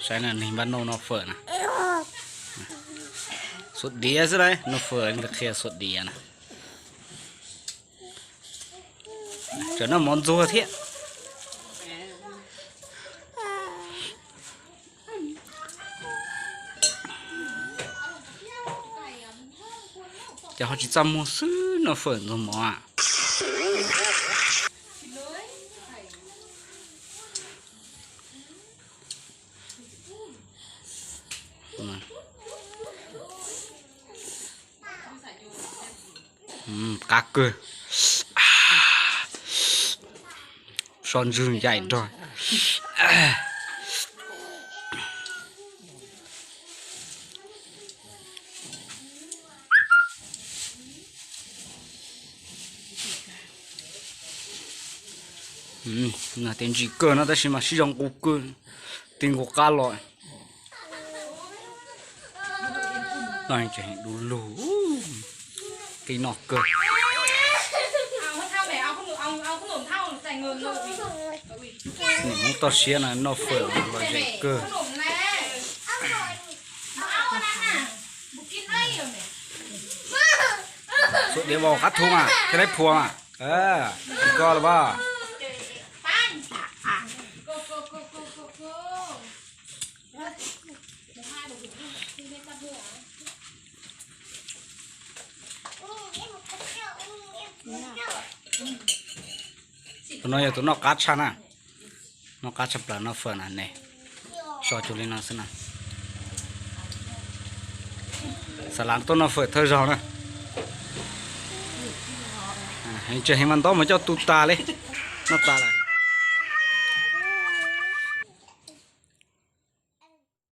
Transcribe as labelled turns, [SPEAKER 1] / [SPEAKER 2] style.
[SPEAKER 1] ใช่น่ะนี่บ้านโนเฟอร์นะสุดดีอะสิเลยโนเฟอร์นี่เคลียร์สุดดีอะนะจะน่ามอนจูเทียจะเขาจะจำมันซื้อโนเฟอร์ตัวหมออ่ะcá cơ son rừng dày rồi là tiền chỉ cơ nó ta chỉ mà sử dụng củ cơ tiền của cá loại này chỉ đủ lú cái nọ cơนี่มันตัวเสียนะนอเฟอร์มันใหญ่เกินสุดเดี๋ยวบอกคัดทุ่งอ่ะจะได้พวงอ่ะก็หรือเปล่าตัวน้อยตัวนอกกัดชนะนอกกัดจะปลานอกเฟิร์นอันนี้ชอจุลินนั่นสินะสลังตัวนอกเฟิร์นเธอจอนะให้เจอให้มันโตมาเจ้าตุตาเลยนอกตาเลย